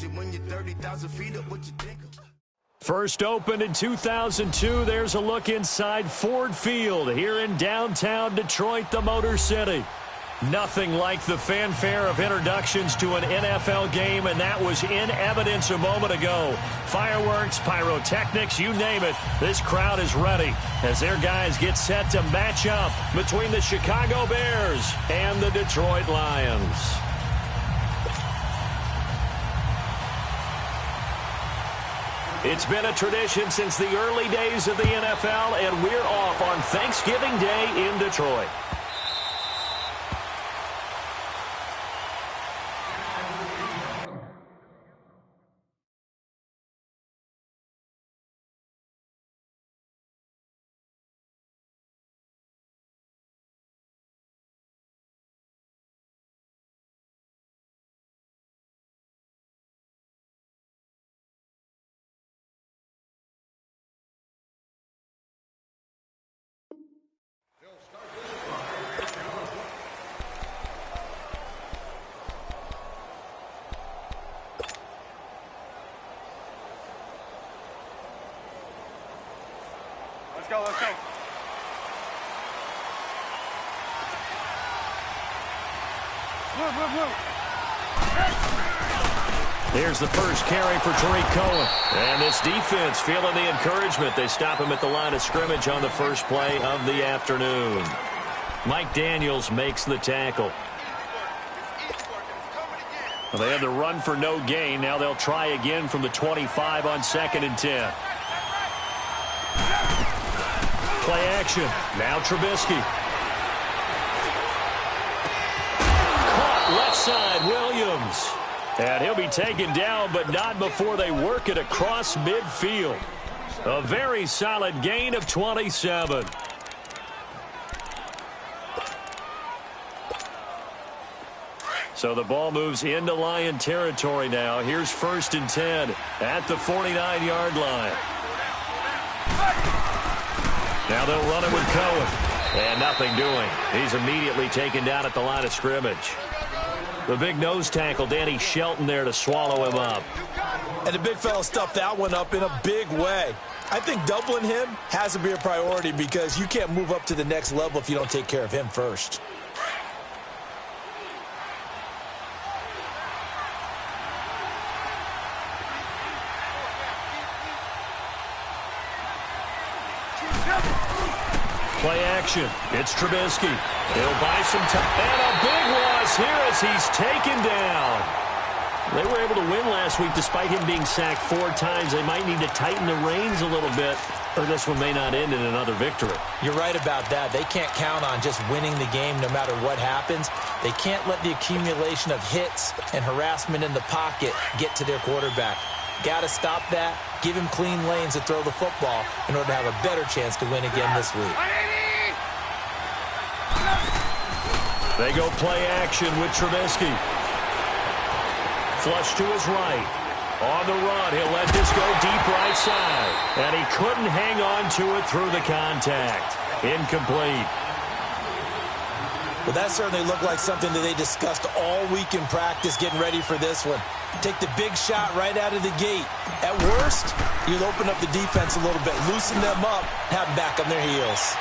when you're 30,000 feet up, what you think of? First opened in 2002, there's a look inside Ford Field here in downtown Detroit, the Motor City. Nothing like the fanfare of introductions to an NFL game, and that was in evidence a moment ago. Fireworks, pyrotechnics, you name it. This crowd is ready as their guys get set to match up between the Chicago Bears and the Detroit Lions. It's been a tradition since the early days of the NFL, and we're off on Thanksgiving Day in Detroit. Let's go, let's go. Move. Here's the first carry for Tariq Cohen. And this defense feeling the encouragement. They stop him at the line of scrimmage on the first play of the afternoon. Mike Daniels makes the tackle. Well, they had the run for no gain. Now they'll try again from the 25 on 2nd and 10. Play action. Now Trubisky. Caught left side, Williams. And he'll be taken down, but not before they work it across midfield. A very solid gain of 27. So the ball moves into Lion territory now. Here's 1st and 10 at the 49-yard line. Now they'll run it with Cohen. And nothing doing. He's immediately taken down at the line of scrimmage. The big nose tackle, Danny Shelton, there to swallow him up. And the big fella stuffed that one up in a big way. I think doubling him has to be a priority because you can't move up to the next level if you don't take care of him first. Play action. It's Trubisky. He'll buy some time. And a big loss here as he's taken down. They were able to win last week despite him being sacked 4 times. They might need to tighten the reins a little bit, or this one may not end in another victory. You're right about that. They can't count on just winning the game no matter what happens. They can't let the accumulation of hits and harassment in the pocket get to their quarterback. Got to stop that, give him clean lanes to throw the football in order to have a better chance to win again this week. They go play action with Trubisky. Flush to his right. On the run, he'll let this go deep right side. And he couldn't hang on to it through the contact. Incomplete. Well, that certainly looked like something that they discussed all week in practice getting ready for this one. Take the big shot right out of the gate. At worst, you'll open up the defense a little bit, loosen them up, have them back on their heels.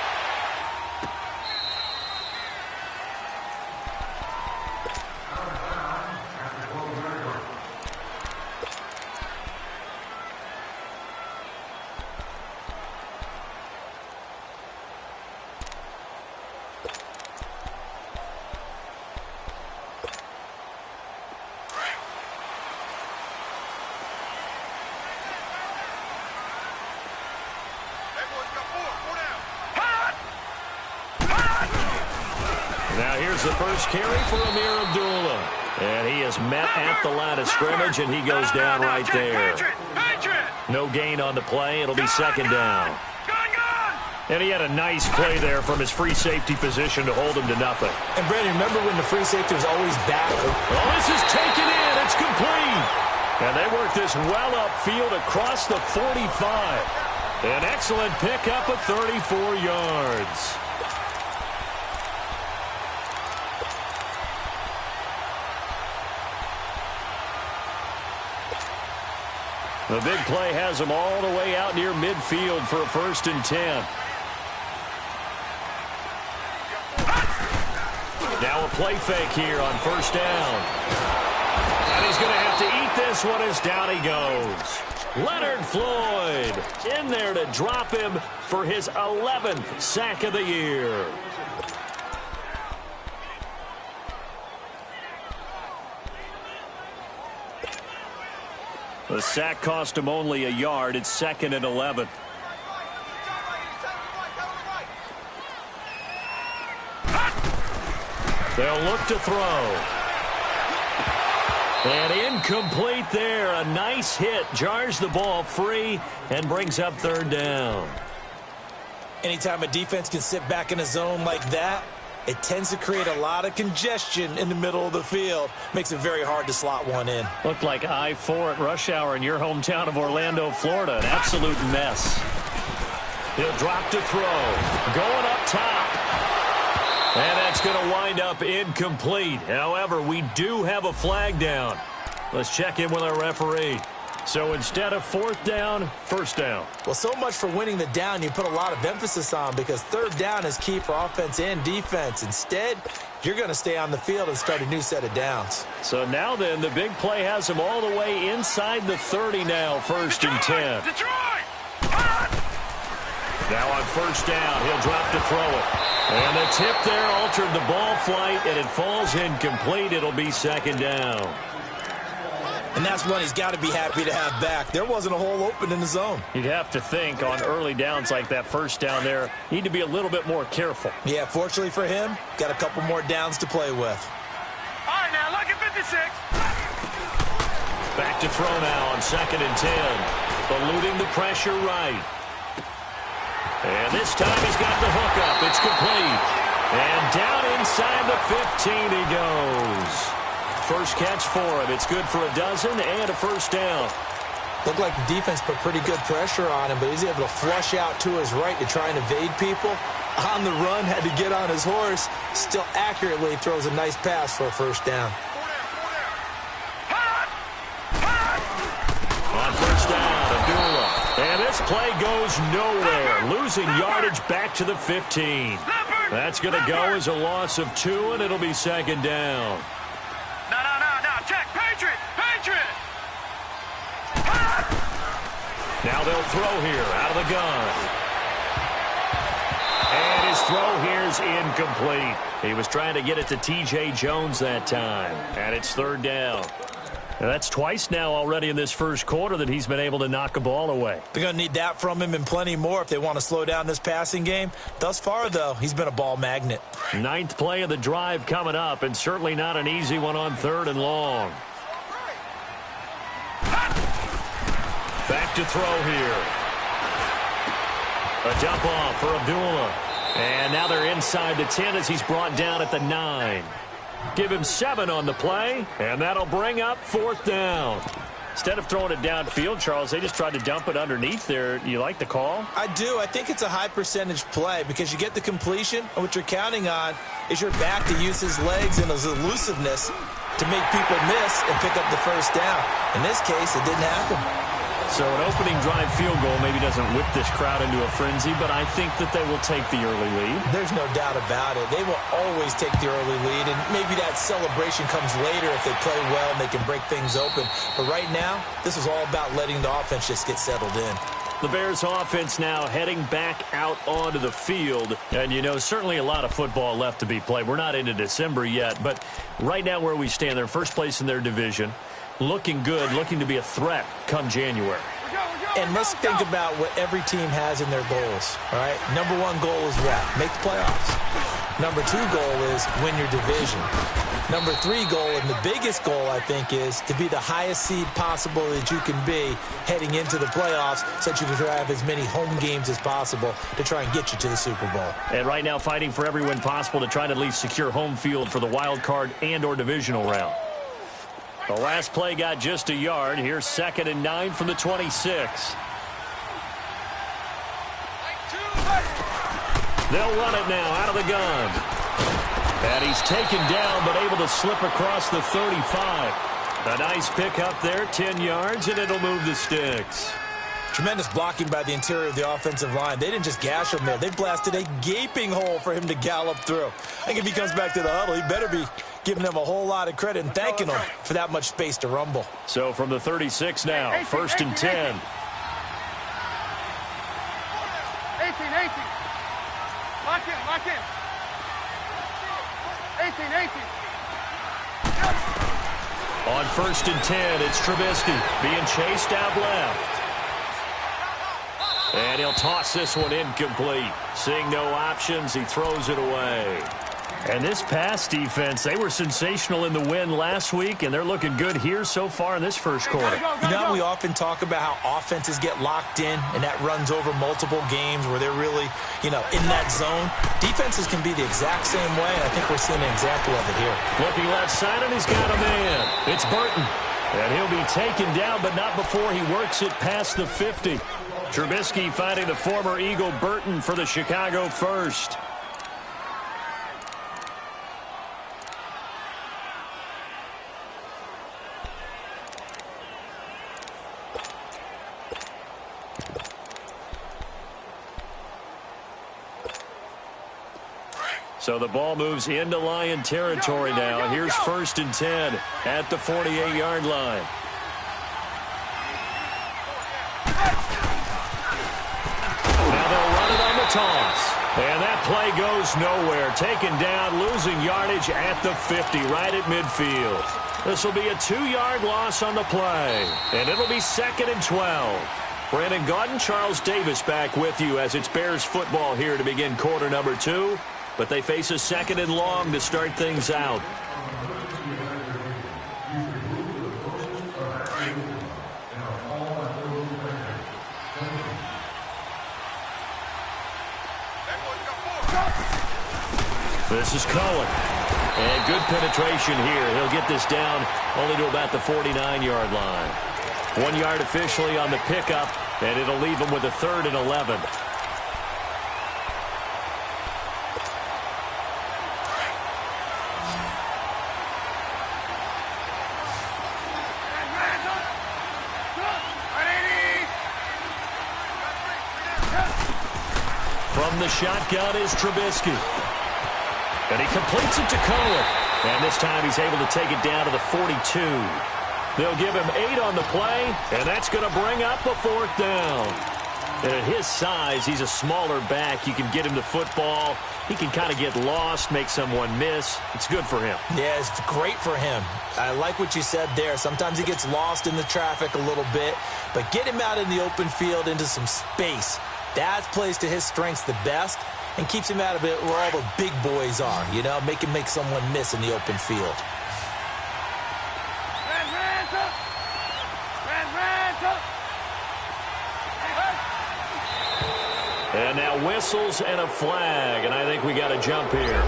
Now here's the first carry for Amir Abdullah. And he is met at the line of scrimmage, and he goes down right there. No gain on the play. It'll be 2nd down. And he had a nice play there from his free safety position to hold him to nothing. And, Brandon, remember when the free safety was always back? Oh, this is taken in. It's complete. And they work this well upfield across the 45. An excellent pickup of 34 yards. The big play has him all the way out near midfield for a 1st and 10. Now a play fake here on 1st down. And he's going to have to eat this one as down he goes. Leonard Floyd in there to drop him for his 11th sack of the year. The sack cost him only a yard. It's 2nd and 11. They'll look to throw. And incomplete there. A nice hit. Jars the ball free and brings up 3rd down. Anytime a defense can sit back in a zone like that, it tends to create a lot of congestion in the middle of the field. Makes it very hard to slot one in. Looked like I-4 at rush hour in your hometown of Orlando, Florida. An absolute mess. He'll drop to throw. Going up top. And that's going to wind up incomplete. However, we do have a flag down. Let's check in with our referee. So instead of 4th down, 1st down. Well, so much for winning the down you put a lot of emphasis on, because 3rd down is key for offense and defense. Instead, you're going to stay on the field and start a new set of downs. So now then, the big play has him all the way inside the 30 now, 1st and 10. Detroit! Now on 1st down, he'll drop to throw it. And the tip there altered the ball flight, and it falls incomplete. It'll be 2nd down. And that's one he's got to be happy to have back. There wasn't a hole open in the zone. You'd have to think on early downs like that 1st down there, need to be a little bit more careful. Yeah, fortunately for him, got a couple more downs to play with. All right, now, look at 56. Back to throw now on 2nd and 10. Eluding the pressure right. And this time he's got the hook up. It's complete. And down inside the 15 he goes. First catch for him. It's good for a dozen and a 1st down. Looked like the defense put pretty good pressure on him, but he's able to flush out to his right to try and evade people. On the run, had to get on his horse. Still accurately throws a nice pass for a 1st down. On 1st down, Abdullah. And this play goes nowhere. Losing yardage back to the 15. That's going to go as a loss of 2, and it'll be 2nd down. No. Check. Patriot. Now they'll throw here out of the gun. And his throw here's incomplete. He was trying to get it to T.J. Jones that time. And it's 3rd down. And that's twice now already in this 1st quarter that he's been able to knock a ball away. They're going to need that from him and plenty more if they want to slow down this passing game. Thus far, though, he's been a ball magnet. 9th play of the drive coming up, and certainly not an easy one on 3rd and long. Back to throw here. A dump off for Abdullah. And now they're inside the 10 as he's brought down at the 9. Give him 7 on the play, and that'll bring up 4th down. Instead of throwing it downfield, Charles, they just tried to dump it underneath there. Do you like the call? I do. I think it's a high percentage play because you get the completion, and what you're counting on is your back to use his legs and his elusiveness to make people miss and pick up the 1st down. In this case, it didn't happen. So an opening drive field goal maybe doesn't whip this crowd into a frenzy, but I think that they will take the early lead. There's no doubt about it. They will always take the early lead, and maybe that celebration comes later if they play well and they can break things open. But right now, this is all about letting the offense just get settled in. The Bears offense now heading back out onto the field. And, you know, certainly a lot of football left to be played. We're not into December yet, but right now where we stand, they're first place in their division. Looking good, looking to be a threat come January. And let's think about what every team has in their goals, all right? Number 1 goal is what? Make the playoffs. Number 2 goal is win your division. Number 3 goal, and the biggest goal, I think, is to be the highest seed possible that you can be heading into the playoffs so that you can have as many home games as possible to try and get you to the Super Bowl. And right now fighting for every win possible to try to at least secure home field for the wild card and or divisional round. The last play got just a yard. Here's 2nd and 9 from the 26. They'll run it now out of the gun. And he's taken down but able to slip across the 35. A nice pickup there, 10 yards, and it'll move the sticks. Tremendous blocking by the interior of the offensive line. They didn't just gash him there. They blasted a gaping hole for him to gallop through. I think if he comes back to the huddle, he better be giving them a whole lot of credit and thanking them for that much space to rumble. So from the 36 now, 18, first and 10. 18. 18. Lock in, lock in. 18, 18. On first and 10, it's Trubisky being chased out left. And he'll toss this one incomplete. Seeing no options, he throws it away. And this pass defense, they were sensational in the win last week, and they're looking good here so far in this first quarter. You know, we often talk about how offenses get locked in, and that runs over multiple games where they're really, in that zone. Defenses can be the exact same way, and I think we're seeing an example of it here. Looking left side, and he's got a man. It's Burton. And he'll be taken down, but not before he works it past the 50. Trubisky finding the former Eagle Burton for the Chicago first. So the ball moves into Lion territory now. Here's first and 10 at the 48-yard line. Now they'll run it on the toss. And that play goes nowhere. Taken down, losing yardage at the 50, right at midfield. This will be a 2-yard loss on the play. And it'll be second and 12. Brandon Gaudin, Charles Davis back with you as it's Bears football here to begin quarter number 2. But they face a second and long to start things out. This is Cohen. And good penetration here. He'll get this down only to about the 49-yard line. 1 yard officially on the pickup, and it'll leave him with a 3rd and 11. From the shotgun is Trubisky. And he completes it to Cohen. And this time he's able to take it down to the 42. They'll give him 8 on the play, and that's going to bring up a 4th down. And at his size, he's a smaller back. You can get him the football. He can kind of get lost, make someone miss. It's good for him. Yeah, it's great for him. I like what you said there. Sometimes he gets lost in the traffic a little bit, but get him out in the open field into some space. That plays to his strengths the best and keeps him out of it where all the big boys are, make him make someone miss in the open field. And now whistles and a flag, and I think we got a jump here.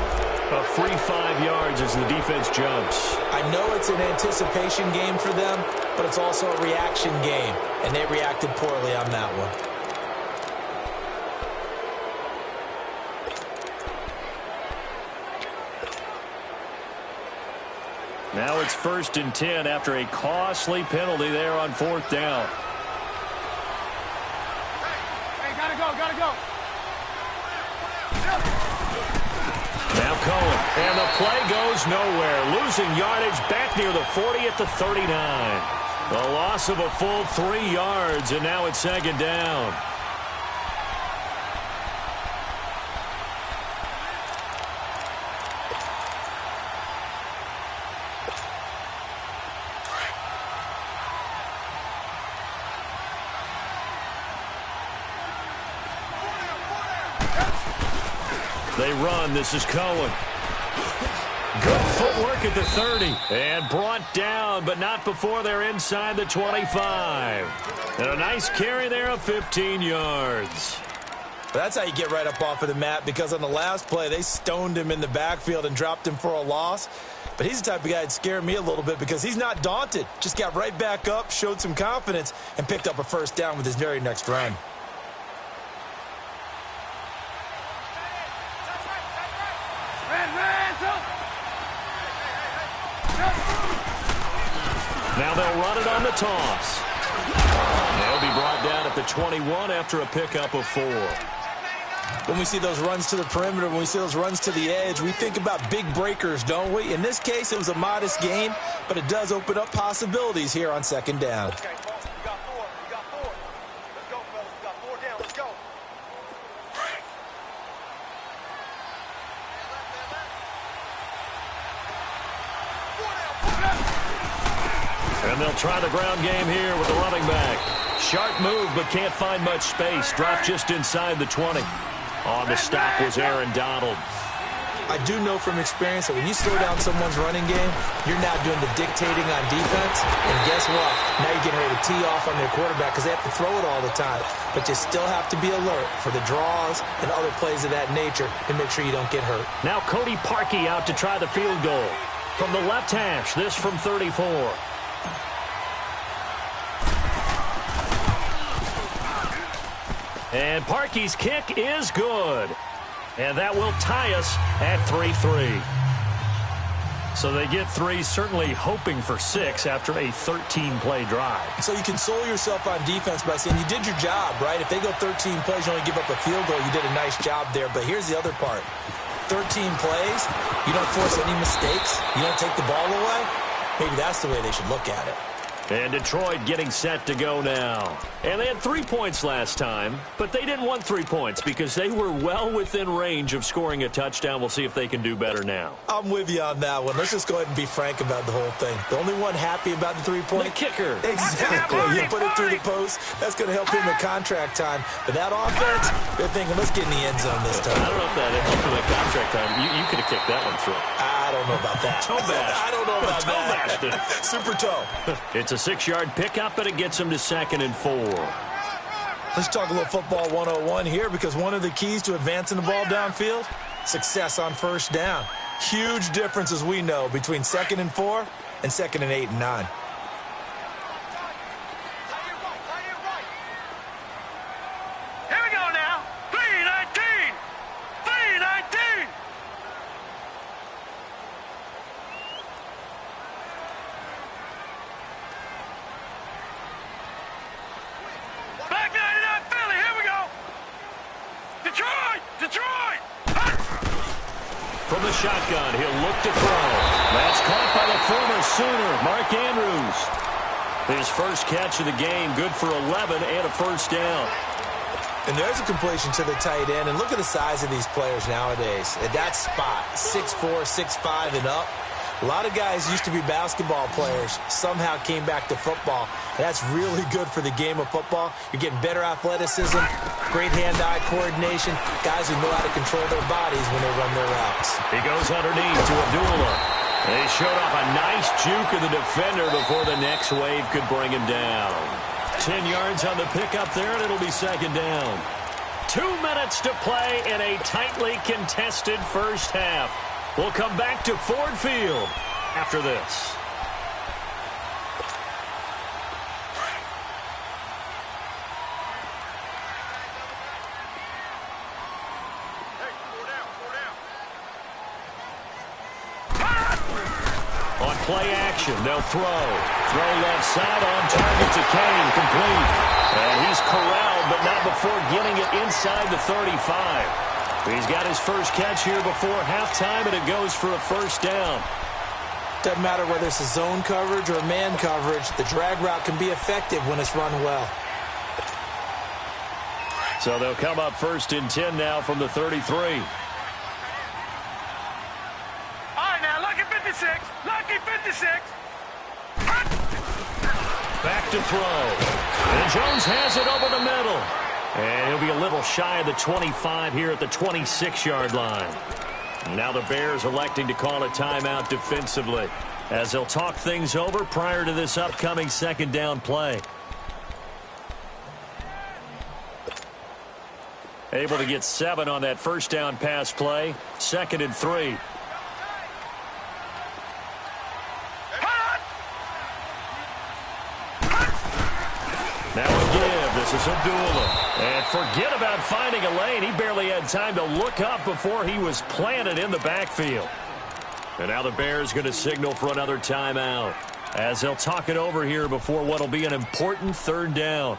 A free 5 yards as the defense jumps. I know it's an anticipation game for them, but it's also a reaction game, and they reacted poorly on that one. Now it's first and 10 after a costly penalty there on 4th down. Hey, gotta go. Now Cohen, and the play goes nowhere. Losing yardage back near the 40 at the 39. A loss of a full 3 yards, and now it's second down. They run. This is Cohen. Good footwork at the 30. And brought down, but not before they're inside the 25. And a nice carry there of 15 yards. That's how you get right up off of the mat, because on the last play, they stoned him in the backfield and dropped him for a loss. But he's the type of guy that scared me a little bit because he's not daunted. Just got right back up, showed some confidence, and picked up a first down with his very next run. Now they'll run it on the toss. They'll be brought down at the 21 after a pickup of 4. When we see those runs to the perimeter, when we see those runs to the edge, we think about big breakers, don't we? In this case, it was a modest gain, but it does open up possibilities here on second down. Okay, folks, we got 4. We got 4. Let's go, fellas. We got 4 down. Let's go. And they'll try the ground game here with the running back. Sharp move, but can't find much space. Dropped just inside the 20. On the stop was Aaron Donald. I do know from experience that when you slow down someone's running game, you're now doing the dictating on defense. And guess what? Now you're getting ready to tee off on their quarterback because they have to throw it all the time. But you still have to be alert for the draws and other plays of that nature to make sure you don't get hurt. Now Cody Parkey out to try the field goal. From the left hash, this from 34. And Parkey's kick is good. And that will tie us at 3-3. So they get 3, certainly hoping for 6 after a 13-play drive. So you console yourself on defense by saying you did your job, right? If they go 13 plays, you only give up a field goal, you did a nice job there. But here's the other part. 13 plays, you don't force any mistakes, you don't take the ball away. Maybe that's the way they should look at it. And Detroit getting set to go now. And they had 3 points last time, but they didn't want 3 points because they were well within range of scoring a touchdown. We'll see if they can do better now. I'm with you on that one. Let's just go ahead and be frank about the whole thing. The only one happy about the 3-point? The kicker. Exactly. You put it through the post. That's going to help him in contract time. But that offense, they're thinking, let's get in the end zone this time. I don't know if that helped him in contract time. You could have kicked that one through. I don't know about that. Toe bash. I don't know about that. Toe bashed it. Super toe. It's a 6-yard pickup, but it gets him to 2nd and 4. Let's talk a little football 101 here because one of the keys to advancing the ball downfield, success on first down. Huge difference, as we know, between 2nd and 4 and 2nd and 8 and 9. Here we go now. 3-19. 3-19. Back 99 Philly. Here we go. Detroit. Detroit. From the shotgun, he'll look to throw. That's caught by the former Sooner, Mark Andrews. His first catch of the game, good for 11 and a first down. And there's a completion to the tight end. And look at the size of these players nowadays. At that spot, 6'4", 6'5", and up. A lot of guys used to be basketball players, somehow came back to football. That's really good for the game of football. You're getting better athleticism, great hand-eye coordination, guys who know how to control their bodies when they run their routes. He goes underneath to Abdullah. They showed off a nice juke of the defender before the next wave could bring him down. 10 yards on the pickup there, and it'll be 2nd down. 2 minutes to play in a tightly contested first half. We'll come back to Ford Field after this. On play action, they'll throw. Throw left side on target to Kane, complete. And he's corralled, but not before getting it inside the 35. He's got his first catch here before halftime, and it goes for a first down. Doesn't matter whether it's a zone coverage or man coverage, the drag route can be effective when it's run well. So they'll come up 1st and 10 now from the 33. All right, now, lucky 56. Lucky 56. Back to throw. And Jones has it over the middle. And he'll be a little shy of the 25 here at the 26-yard line. Now the Bears electing to call a timeout defensively as they'll talk things over prior to this upcoming 2nd down play. Able to get 7 on that first down pass play. 2nd and 3. Now a give. This is Abdullah. And forget about finding a lane. He barely had time to look up before he was planted in the backfield. And now the Bears going to signal for another timeout. as they'll talk it over here before what will be an important third down.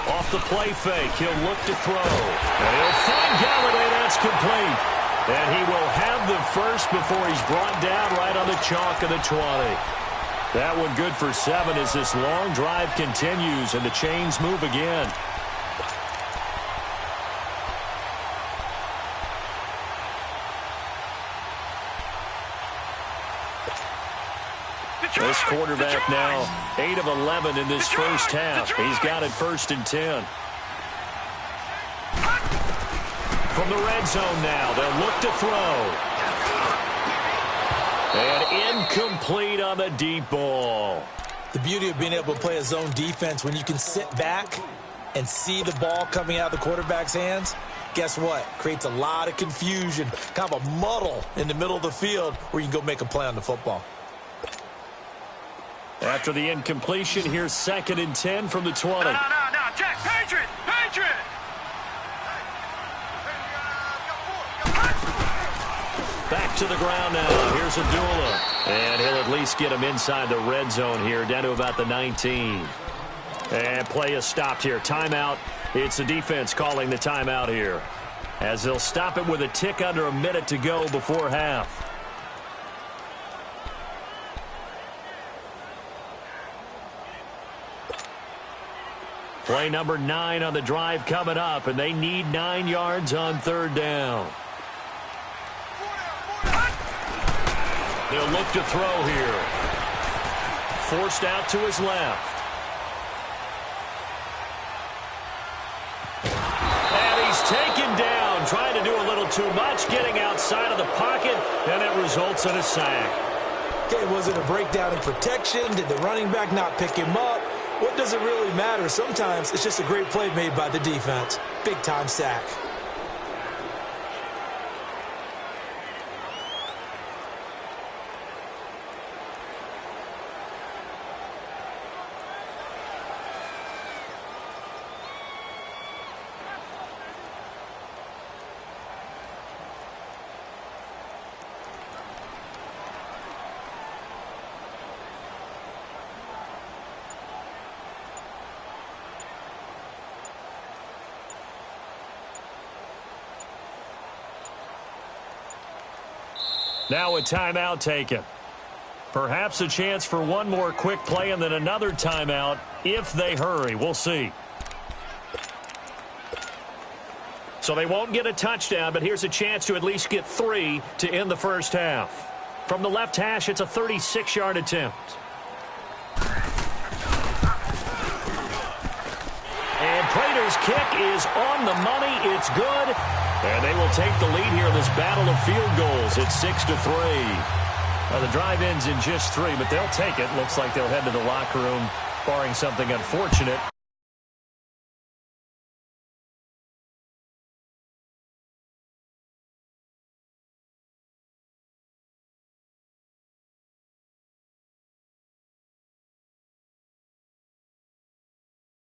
Off the play fake, he'll look to throw. And he'll find Galladay. That's complete. And he will have the first before he's brought down right on the chalk of the 20. That one good for 7 as this long drive continues and the chains move again. This quarterback now 8 of 11 in this first half. He's got it 1st and 10. From the red zone now, they'll look to throw. And incomplete on the deep ball. The beauty of being able to play a zone defense when you can sit back and see the ball coming out of the quarterback's hands, guess what? Creates a lot of confusion, kind of a muddle in the middle of the field where you can go make a play on the football. After the incompletion, here's 2nd and 10 from the 20. No, Jack, Patriot! Back to the ground now. Here's Abdullah. And he'll at least get him inside the red zone here, down to about the 19. And play is stopped here. Timeout. It's the defense calling the timeout here, as they'll stop it with a tick under a minute to go before half. Play number 9 on the drive coming up, and they need 9 yards on 3rd down. They'll look to throw here. Forced out to his left. And he's taken down, trying to do a little too much, getting outside of the pocket, and it results in a sack. Okay, was it a breakdown in protection? Did the running back not pick him up? What does it really matter? Sometimes it's just a great play made by the defense. Big-time sack. Now a timeout taken. Perhaps a chance for one more quick play and then another timeout if they hurry. We'll see. So they won't get a touchdown, but here's a chance to at least get 3 to end the first half. From the left hash, it's a 36-yard attempt. And Prater's kick is on the money. It's good. And they will take the lead here in this battle of field goals. It's 6-3. Now the drive ends in just 3, but they'll take it. Looks like they'll head to the locker room, barring something unfortunate.